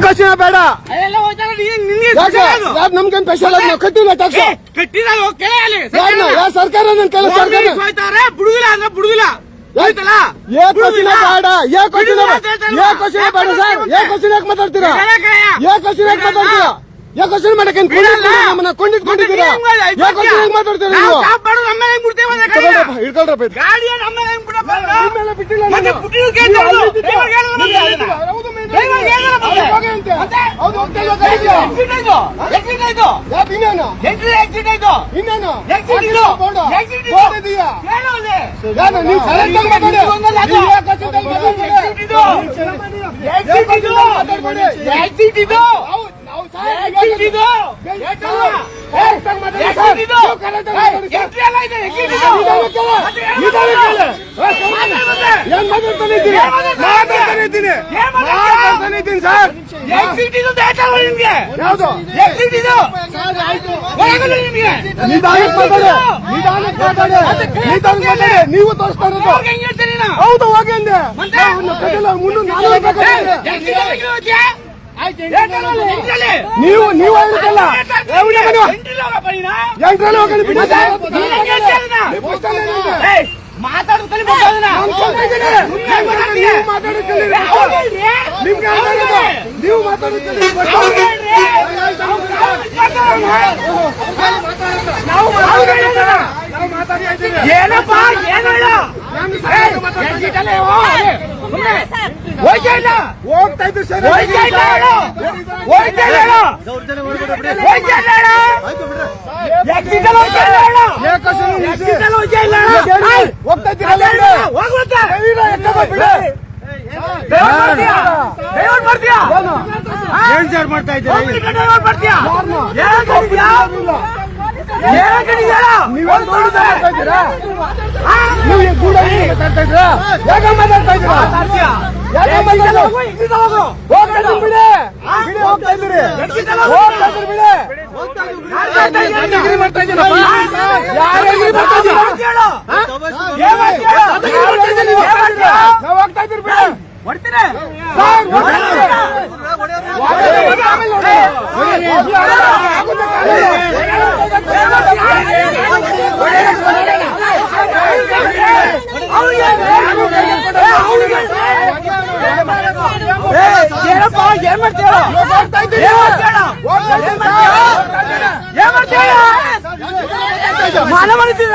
Question ಬೇಡ. ನಮ್ಗೇನ್ special ಕಟ್ಟಿಲ್ಲ ಟ್ಯಾಕ್ಸ್ ಯಾವ ಸರ್ಕಾರ ಸರ್ಕಾರ ಬಿಡುದಿಲ್ಲ ಅಂದ್ರೆ ಬಿಡುದಿಲ್ಲ. ಕ್ವಶನ್ ಬೇಡ ಕ್ವಶನ್ ಬೇಡ ಸರ್. ಕ್ವಶನ್ ಯಾಕೆ ಮಾತಾಡ್ತೀರಾ? ಕ್ವಶನ್ ಯಾಕೆ ಮಾತಾಡ್ತೀರಾ? ಕ್ವಶನ್ ಮಾಡಕ್ಕೆ ನಮ್ಮನ್ನ ಕೊಂಡಿಟ್ಕೊಂಡಿದ್ದೀರಾ? ಕ್ವಶನ್ ಮಾತಾಡ್ತೀರಾ ನೀವು? ಹಿಡ್ಕೊಳ್ರಪ್ಪ ನೀವು ತೋರಿಸ್ತಾ ಇರೋದು ಹೌದು ಹೋಗಿ ಅಂದೆ. ನೀವು ಹೇಳಿದ್ದಲ್ಲ ನೀವು ಏನಪ್ಪಾ ಹೋಗ್ತಾ ಇದ್ದು ಸರ್ ಏನ್ ಸರ್ ಮಾಡ್ತಾ ಇದ್ದೀರಾ?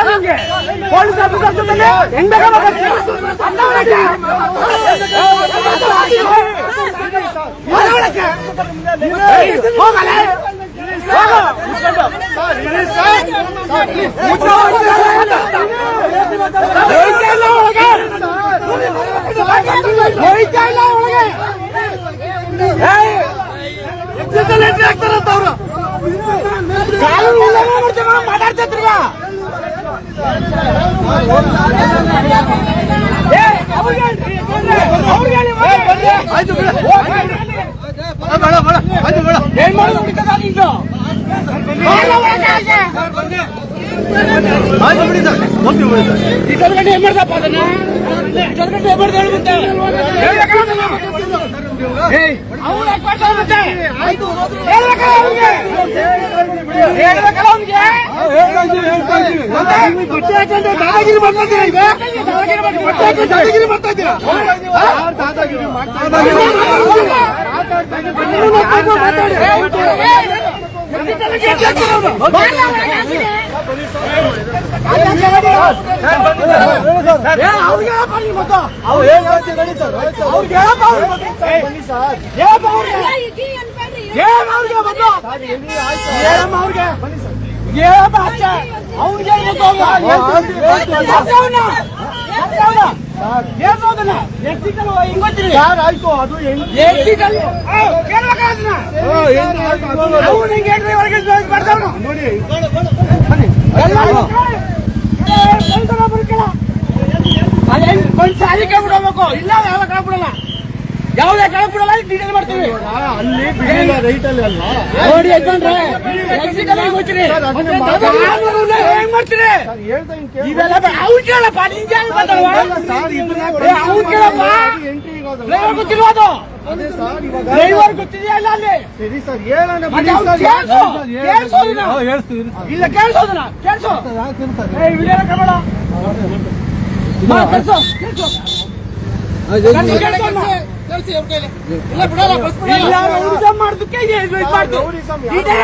ನಮ್ಗೆ ಪೊಲೀಸ್ ಆಫೀಸರ್ ಜೊತೆಗೆ ಹೆಂಗ್ ಆಗ್ತಾರಂತವ್ರು ಕಾನೂನು ಉಲ್ಲಂಘನೆ ಮಾಡ್ತೀವಿ ಮಾತಾಡ್ತಿರ್ತೀವ. ಏನ್ ಮಾಡೋದು ಗಂಟೆ ಏನ್ ಮಾಡ್ದಪ್ಪ ಅದನ್ನ ಗಂಟೆ ದಾದಾಗಿರಿ ಮಾಡ್ತಾ ಇದ್ದೀರಾ? ದಾದಾಗಿರಿ ಮಾಡ್ತಾ ಇದ್ದೀರಾ? ಸಾಲಿಕೆ ಬಿಡಬೇಕು ಇಲ್ಲ ಯಾವ ಬಿಡಲ್ಲ. ಯಾವುದೇ ಕೆಳಗೆ ಬಿಡಲ್ಲ, ಡೀಟೇಲ್ ಮಾಡ್ತೀವಿ. ಅಲ್ಲಿ ರೈಟ್ ಅಲ್ಲಿ ಅಲ್ಲ ನೋಡಿ ಯಜಮಾನ್ರೆ, ಎಕ್ಸಿಟಲ್ಲಿ ಹೋಗ್ತೀರಿ, ಹೆಂಗ್ ಮಾಡ್ತೀರಿ ಇವೆಲ್ಲ? ಅವ್ರು ಕೇಳಪ್ಪ, ನಿಂಗೆ ಹೆಂಗ್ ಮಾತಾಡುವ? ಅವ್ರು ಕೇಳಪ್ಪ, ಡ್ರೈವರ್ ಗೊತ್ತಿಲ್ವದು? ಡ್ರೈವರ್ ಗೊತ್ತಿದೆಯಾ ಇಲ್ಲ ಅಲ್ಲಿ? ಸರಿ ಸರ್ ಹೇಳೋಣ ಇಲ್ಲ, ಕೇಳಿಸೋದನ್ನ ಕೇಳಿಸೋ. ವಿಡಿಯೋ ಕಬೇಡ, ಮಾಡೋದಕ್ಕೆ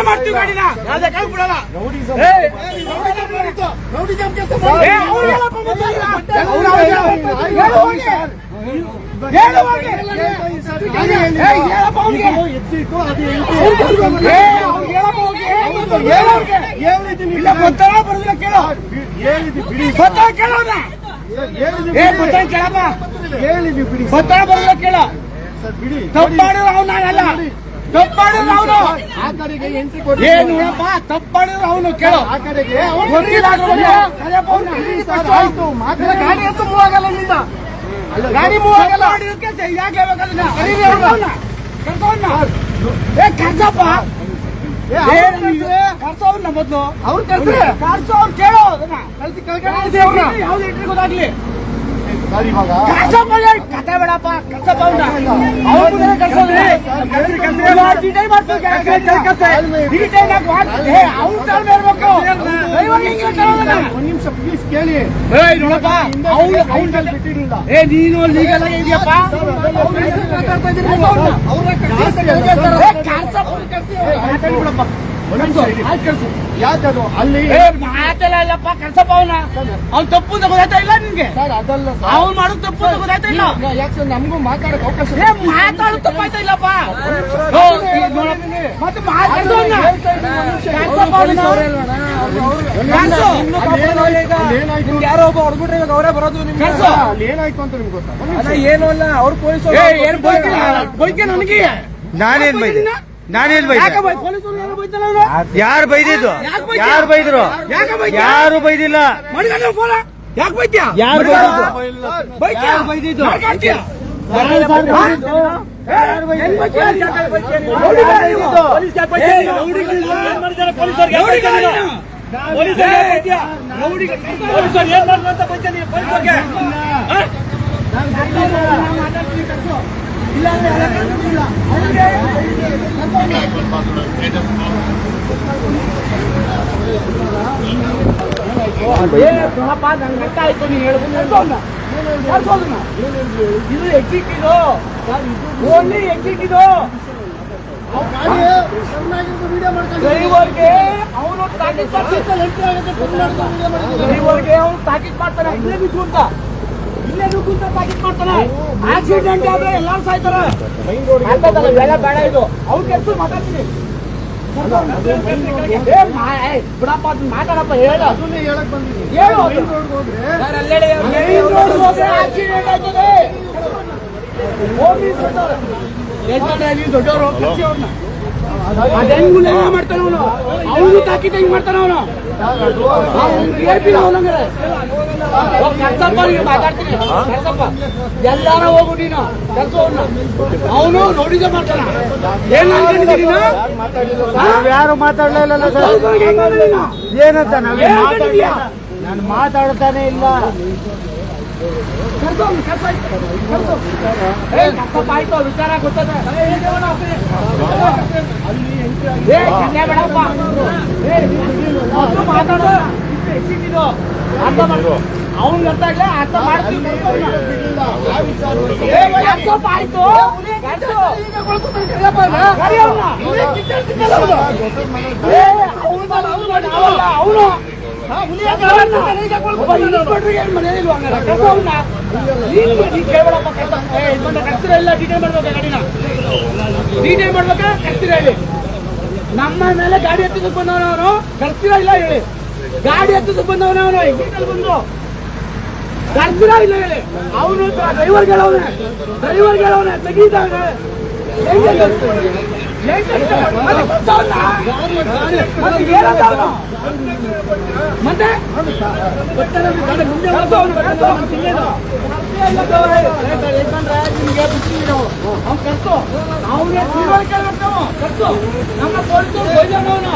ಮಾಡ್ತೀವಿ ಗಾಡಿನ, ಯಾವ್ದೇ ಕಾಲ ಬಿಡಲ್ಲ. ಬರೋದಿಲ್ಲ, ಕೇಳೋ ಕೇಳೋಣ, ಬರೋದಿಲ್ಲ ಕೇಳ. ತಪ್ಪು ಮಾಡಿದ್ರು ಅವ್ನು, ನಾನಲ್ಲ. ತಪ್ಪು ಮಾಡಿದ್ರು ಅವನು, ಏನು ತಪ್ಪು ಮಾಡಿದ್ರು ಅವನು. ಕೇಳೋ, ಗಾಡಿ ಅಂತೂ ಮೂವ್ ಆಗಲ್ಲ, ಗಾಡಿ ಮೂವ್ ಆಗಲ್ಲ. ಯಾಕೆ ಕರ್ಸಪ್ಪ, ಕರ್ಸವ್ರನ್ನ ಮೊದ್ಲು ಅವ್ರು ಕರ್ಸವ್ರು ಕೇಳೋ, ಯಾವ್ದು ಎಂಟ್ರಿ ಗೊತ್ತಾಗ್ಲಿ. ಕತೆ ಬೇಡಪ್ಪ, ಕರ್ಸಪ್ಪ ಅವ್ನ ನಿಮಿಷ ಪ್ಲೀಸ್ ಕೇಳಿ. ನೋಡಪ್ಪ, ನೀನು ಲೀಗಲ್ ಆಗಿ ಇದೆಯಪ್ಪ. ಯಾಕದು ಅಲ್ಲಿ ಮಾತೆಲ್ಲ ಇಲ್ಲಪ್ಪ, ಕರ್ಸಪ್ಪ ಅವನ. ಅವ್ನು ತಪ್ಪು ಅಂತ ಗೊತ್ತಾಯ್ತಾ ಇಲ್ಲ ನಿನ್ಗೆ? ಅದಲ್ಲ ಅವ್ನು ಮಾಡೋದು ತಪ್ಪು ಅಂತ ಗೊತ್ತಾಯ್ತಾ ಇಲ್ಲ? ಯಾಕೆ ನಮಗೂ ಮಾತಾಡಕ್ ಅವಕಾಶ ಮಾತಾಡೋದು ತಪ್ಪಾಯ್ತಾ ಇಲ್ಲಪ್ಪ? ಮತ್ತೆ ಯಾರೋ ಒಬ್ಬ ಹೊಡ್ಬಿಟ್ರೆ ಇವಾಗ ಅವರೇ ಬರೋದು. ನಿಮ್ಗೆ ಏನಾಯ್ತು ಅಂತ ನಿಮ್ಗೆ ಗೊತ್ತಾ? ಏನು ಅಲ್ಲ, ಅವ್ರು ಪೊಲೀಸ್ ಬೈಕೆ ನನಗೆ. ನಾನೇನ್ ಬೈದೆ? ನಾನೇನ್ ಬೈದೆ? ಯಾರು ಬೈದಿದ್ದು? ಯಾರು ಬೈದ್ರು? ಯಾರು ಬೈದಿಲ್ಲ. ಯಾಕೆ ಬೈತ್ಯಾ? ಯಾರು ಬೈದಿದ್ದು? ನಂಗೆ ಅರ್ಥ ಆಯ್ತು, ನೀನು ಹೇಳುದು. ಇದು ಎಕ್ಸಿಟ್, ಇದು ಓನ್ಲಿ ಎಕ್ಸಿಟ್. ಇದು ಡ್ರೈವರ್ಗೆ ಅವನು ತಾಕೀತ್ ಮಾಡ್ತಾನೆ, ಇಲ್ಲೇ ನುಗ್ಗು ಅಂತ ತಾಕೀತ್ ಮಾಡ್ತಾನೆ. ಆಕ್ಸಿಡೆಂಟ್ ಆದ್ರೆ ಎಲ್ಲಾರು ಸಾಯ್ತಾರೆ. ಬೇಡ ಇದು ಅವ್ರ ಕೆಲಸ ಮಾತಾಡ್ತೀನಿ. ಬಿಡಪ್ಪ, ಮಾತಾಡಪ್ಪ, ಹೇಳು. ಆಕ್ಸಿಡೆಂಟ್ ಆಯ್ತದೆ, ದೊಡ್ಡವರು ಮಾಡ್ತಾನ ಅವನು. ಅವನು ತಾಕೀತ್ ಹೆಂಗ್ ಮಾಡ್ತಾನ ಅವನು? ಮಾತಾಡ್ತೀನಿ, ಎಲ್ಲಾರ ಹೋಗು ನೀನು ಕೆಲಸವನ್ನ. ಅವನು ನೋಡಿದ ಮಾಡ್ತಾನ. ಏನ್ ಅನ್ಕೊಂಡಿದ್ದೀನಿ? ಯಾರು ಮಾತಾಡ್ಲಿಲ್ಲ ಏನಂತ ನಾನು ಮಾತಾಡ್ತಾನೆ ಇಲ್ಲ. ಆಯ್ತು, ವಿಚಾರ ಗೊತ್ತದ. ಮಾತಾಡೋ ಅರ್ಥ ಮಾಡು. ಅವ್ನ್ ಅರ್ಥ ಆಗ್ಲ, ಅರ್ಥ ಮಾಡ್ತೀನಿ. ಆಯ್ತು, ಅವನು ಎಲ್ಲ ಡೀಟೇಲ್ ಮಾಡ್ಬೇಕಾ? ಗಾಡಿನ ಡೀಟೇಲ್ ಮಾಡ್ಬೇಕಾ? ಕರ್ತೀರ ಹೇಳಿ. ನಮ್ಮ ಮೇಲೆ ಗಾಡಿ ಎತ್ತಿದಕ್ಕೆ ಬಂದವನವನು, ಕರ್ತೀರ ಇಲ್ಲ ಹೇಳಿ. ಗಾಡಿ ಎತ್ತಿದಕ್ಕೆ ಬಂದವನವನು ಎಕ್ಸಿಟಲ್ಲಿ ಬಂದು ಕರ್ತೀರ ಇಲ್ಲ ಹೇಳಿ. ಅವನು ಡ್ರೈವರ್ಗೆ ಹೇಳವನೆ ತೆಗೀತಾನೆ. ಮತ್ತೆ ಅವನೇ ತಿಳುವಳಿಕೆ ಖರ್ಚು ನಮ್ಮ ಪೊಲೀಸರು ಬೈದವನು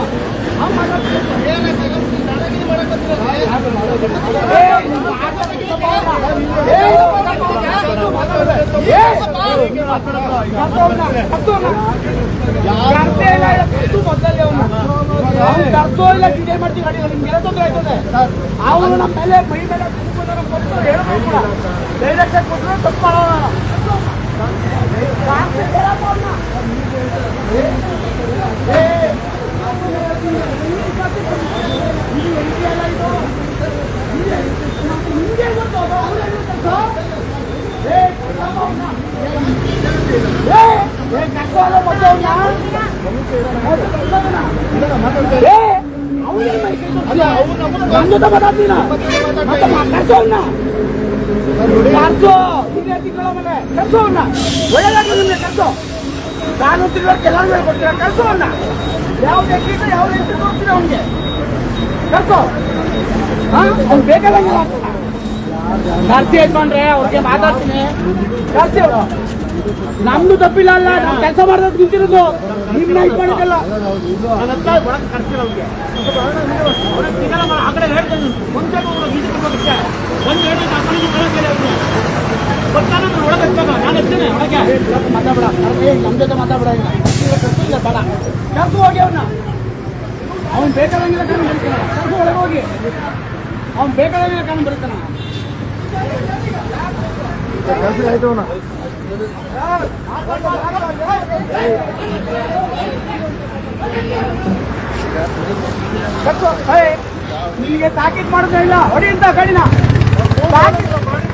ಅವನು ನಮ್ಮ ಮೇಲೆ ಮೈ ಮೇಲೆ ಡೈರೆಕ್ಷನ್ ಕೊಟ್ಟರು ತಪ್ಪು ಮಾಡೋಣ ಒಳ್ಳೆದಾಗಿ ನಿಮ್ಗೆ ಕರ್ಸು ನಾನು ತಿಳುವಳಿಕೆ ಎಲ್ಲರೂ ಹೇಳ್ಕೊಡ್ತೀರ ಕರ್ಸು ಅವನ್ನ ಯಾವುದೇ ಕೀಟ ಯಾವುದೇ ಹೋಗ್ತೀರ ಅವನಿಗೆ ಕರ್ಸು ಅವ್ನು ಬೇಕಾದಂಗಿಲ್ಲ ಕರ್ಸಿ ಯಜಮಾನ್ರೆ ಅವ್ರಿಗೆ ಮಾತಾಡ್ತೀನಿ ಕರ್ಸಿ ನಮ್ದು ತಪ್ಪಿಲ್ಲ ಅಲ್ಲ ನಾವು ಕೆಲಸ ಮಾಡೋದು ನಿಂತಿರೋದು ನಿಮ್ನ ಇದು ಮಾಡಿದ್ದಲ್ಲ ಆ ಕಡೆ ಹೇಳ್ತೇನೆ ಮುಂಚೆ ಒಂದು ಹೇಳಿ ಒಳಗೆ ನಾನು ಎತ್ತೇನೆ ಒಳಗೆ ಮಾತಾಡ ನಮ್ಮ ಜೊತೆ ಮಾತಾಡ ಇಲ್ಲ ಬೇಡ ಕರ್ಸು ಹೋಗಿ ಅವನ್ನ ಅವ್ನು ಬೇಕಾದಂಗಿಲ್ಲ ಕಾರಣ ಬರೀತಾನ ಕರ್ಸು ಒಳಗೆ ಹೋಗಿ ಅವ್ನು ಬೇಕಾದಂಗಿಲ್ಲ ಕಾರಣ ಬರೀತಾನ ನಿಮಗೆ ತಾಕೀತ್ ಮಾಡೋದೇ ಇಲ್ಲ ಹೊಡಿ ಅಂತ ಗಾಡಿನ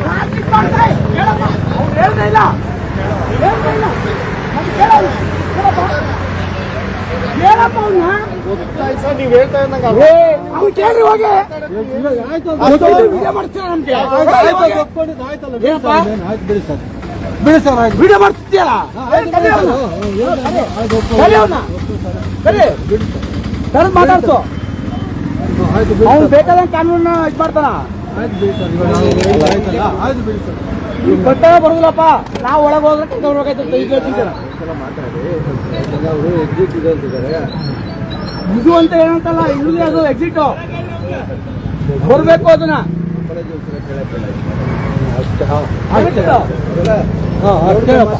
ತಾಕೀತ್ ಮಾಡ್ತಾ ಹೇಳಪ್ಪ ಅವ್ರು ಹೇಳ್ತಾ ಇಲ್ಲ ಹೇಳಪ್ಪ ಅವ್ನ ನೀವು ಹೇಳ್ತಾ ಇದ್ದಂಗ ಅವ್ನು ಕೇಳ್ರಿ ಹೋಗಿ ವಿಡಿಯೋ ಮಾಡ್ತೀರ ನಮ್ಗೆ ಬಿಡಿ ಸರ್ ಆಯ್ತು ವಿಡಿಯೋ ಮಾಡ್ತಿದ್ಯಲ್ಲ ಕರೆದು ಮಾತಾಡ್ಸು ಅವ್ನು ಬೇಕಾದಂಗೆ ಕಾನೂನ ಇದು ಮಾಡ್ತಾನ ಗೊತ್ತಾಗ ಬರೋದಿಲ್ಲಪ್ಪ ನಾವು ಒಳಗೆ ಹೋದ್ರೆ ಕರ್ಕೊಂಡ್ಬೇಕಾಯ್ತು ಇದು ಅಂತ ಏನಂತಲ್ಲ ಇಲ್ಲಿ ಅದು ಎಕ್ಸಿಟ್ ಬರ್ಬೇಕು ಅದನ್ನ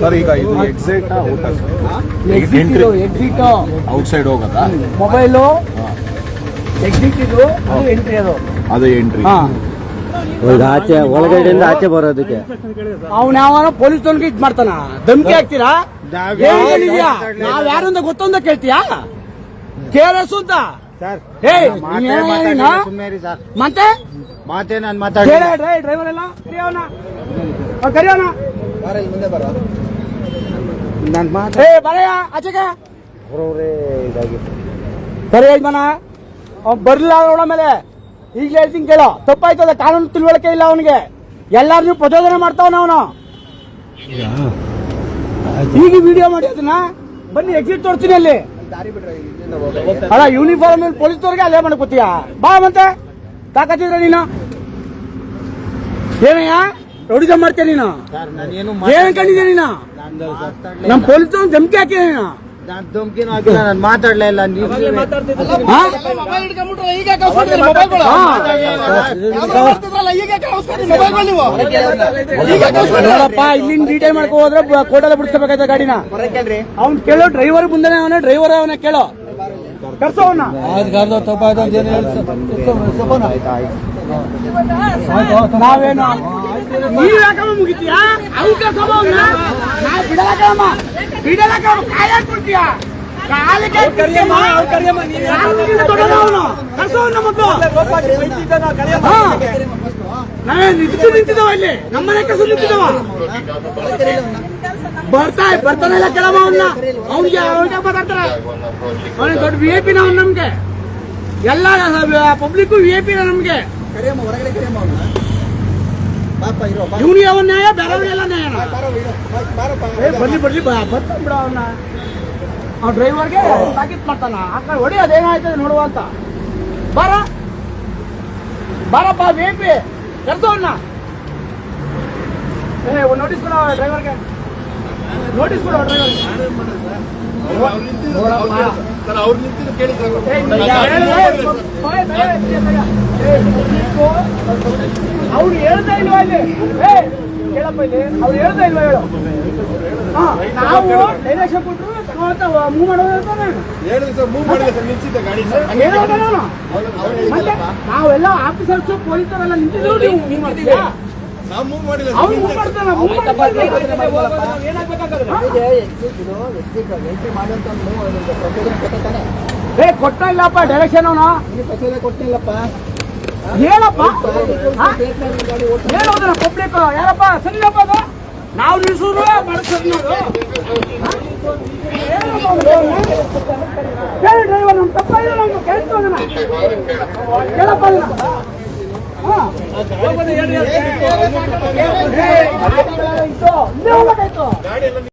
ಸರ್ ಈಗ ಇದು ಎಕ್ಸಿಟ್ ಎಕ್ಸಿಟ್ ಔಟ್ಸೈಡ್ ಹೋಗತ್ತಾ ಮೊಬೈಲು ಎಕ್ಸಿಟ್ ಇದು ಎಂಟ್ರಿ ಅದು ಎಂಟ್ರಿ ಆಚೆ ಒಳಗಡೆಯಿಂದ ಆಚೆ ಬರೋದಕ್ಕೆ ಅವ್ನ ಯಾವ ಪೊಲೀಸ್ನವ್ರಿಗೆ ಇದ್ ಮಾಡ್ತಾನ ಧಮಕಿ ಹಾಕ್ತೀರಾ ನಾವ್ ಯಾರು ಅಂತ ಗೊತ್ತೊಂದ ಕೇಳ್ತೀಯಾ ಕೇರಸು ಅಂತ ಸರ್ ಮತ್ತೆ ಮಾತೇ ನಾನು ಮಾತಾಡಿ ಡ್ರೈವರ್ ಎಲ್ಲ ಕರಿಯೋಣ ನಾನು ಬರಯ್ಯ ಆಚೆಗೆ ಇದಾಗಿತ್ತು ಸರಿ ಯಜಮಾನ ಅವ್ನು ಬರ್ಲಿಲ್ಲ ಅವಳ ಮೇಲೆ ಈಗಲೇ ಹೇಳ್ತೀನಿ ಕೇಳೋ ತಪ್ಪಾಯ್ತದ ಕಾನೂನು ತಿಳುವಳಿಕೆ ಇಲ್ಲ ಅವನಿಗೆ ಎಲ್ಲಾರು ಪ್ರಚೋದನೆ ಮಾಡ್ತಾವನ ಅವನು ಈಗ ವಿಡಿಯೋ ಮಾಡಿ ಅದನ್ನ ಬನ್ನಿ ಎಕ್ಸಿಟ್ ತೋರ್ತೀನಿ ಅಲ್ಲಿ ಅಲ್ಲ ಯೂನಿಫಾರ್ಮ್ ಪೊಲೀಸ್ನವ್ರಿಗೆ ಅಲ್ಲೇ ಮಾಡ್ಕೋತೀಯ ಬಾ ಮತ್ತೆ ತಾಕತ್ತಿದ್ರೆ ನೀನು ಏನಯ್ಯ ರೌಡಿಸಂ ಮಾಡ್ತೀಯ ನೀನು ಏನ್ ಕಂಡಿದ್ಯಾ ನೀನು ನಮ್ ಪೊಲೀಸ್ ಧಮಕಿ ಹಾಕಿದ ನೀನು ನಾನು ಧಮಕಿನೂ ಹಾಕಿಲ್ಲ ನಾನು ಮಾತಾಡ್ಲೇ ಇಲ್ಲ ನೋಡಪ್ಪ ಇಲ್ಲಿಂದ ಡೀಟೇಲ್ ಮಾಡ್ಕೊ ಹೋದ್ರೆ ಕೋರ್ಟಲ್ಲಿ ಬಿಡಿಸ್ಕೋಬೇಕಾಯ್ತ ಗಾಡಿನ ಅವ್ನ್ ಕೇಳೋ ಡ್ರೈವರ್ ಮುಂದೆನೆ ಅವನೇ ಡ್ರೈವರ್ ಅವನೇ ಕೇಳೋ ಕರ್ಸೋವನ್ನ ನಾವೇನು ನೀವ್ ಯಾಕಮ್ಮ ಮುಗಿತೀಯಾ ಅವಕಾಶ ಬಿಡಲ್ಲ ಕಾಯಕ್ ಕೊಡ್ತೀಯ ನಾವೇ ನಿಂತಿದ್ದಾವ ಇಲ್ಲಿ ನಮ್ಮನೆ ಕಸ ನಿಂತಿದ್ದಾವ ಬರ್ತಾನೆ ಕೆಲವ ಅವ್ನಿಗೆ ಮಾತಾಡ್ತಾರ ಅವನಿಗೆ ದೊಡ್ಡ VIP ನ ಅವ್ನು ನಮ್ಗೆ ಎಲ್ಲ ಪಬ್ಲಿಕ್ VIP ನ ನಮ್ಗೆ ಇವನು ಯಾವ ನ್ಯಾಯ ಬೇರೆಯವ್ರಿಗೆಲ್ಲ ನ್ಯಾಯನ ಬರ್ಲಿ ಬರ್ತಾನ ಬಿಡ ಅವನ್ನ ಡ್ರೈವರ್ಗೆ ತಾಕೀತ್ ಮಾಡ್ತಾನ ಆ ಕಡೆ ಹೊಡಿ ಅದೇನಾಯ್ತದೆ ನೋಡುವ ಅಂತ ಬಾರಪ್ಪ ವೇಪಿ ಕರ್ಸೋಣ. ಒಂದು ನೋಟಿಸ್ ಕೊಡೋ ಡ್ರೈವರ್ಗೆ, ನೋಟಿಸ್ ಕೊಡೋ ಡ್ರೈವರ್ಗೆ. ಅವ್ರು ಹೇಳ್ತಾ ಇಲ್ವಾ ಇಲ್ಲಿ? ಕೇಳಪ್ಪ ಇಲ್ಲಿ, ಅವ್ರು ಹೇಳ್ತಾ ಇಲ್ವಾ ಹೇಳು. ನಾವು ಡೈರೆಕ್ಷನ್ ಕೊಟ್ಟರು ಮೂವ್ ಮಾಡೋದು ಅಂತಾನೆ. ಮತ್ತೆ ನಾವೆಲ್ಲ ಆಫೀಸರ್ಸ್ ಪೊಲೀಸರೆಲ್ಲ ನಿಂತಿದ್ರು, ನೀವು ಮೂವ್ ಮಾಡ್ತೀರಾ? ಅವ್ರು ಮೂವ್ ಮಾಡ್ತಾರ, ಕೊಟ್ಟ ಇಲ್ಲಪ್ಪ ಡೈರೆಕ್ಷನ್ ಅವನು. ಹೇಳಪ್ಪ ಹೇಳೋದ್ರ ಪಬ್ಲಿಕ್ ಯಾರಪ್ಪ ಸರಿಯಪ್ಪ ಅದು ನಾವು ನಿಲ್ಸೋದು ಡ್ರೈವರ್ ನಮ್ ತಪ್ಪ ಇಲ್ಲ, ನಮ್ಗೆ ಕೇಳ್ತೋದನ ಹೇಳಪ್ಪ ಇತ್ತು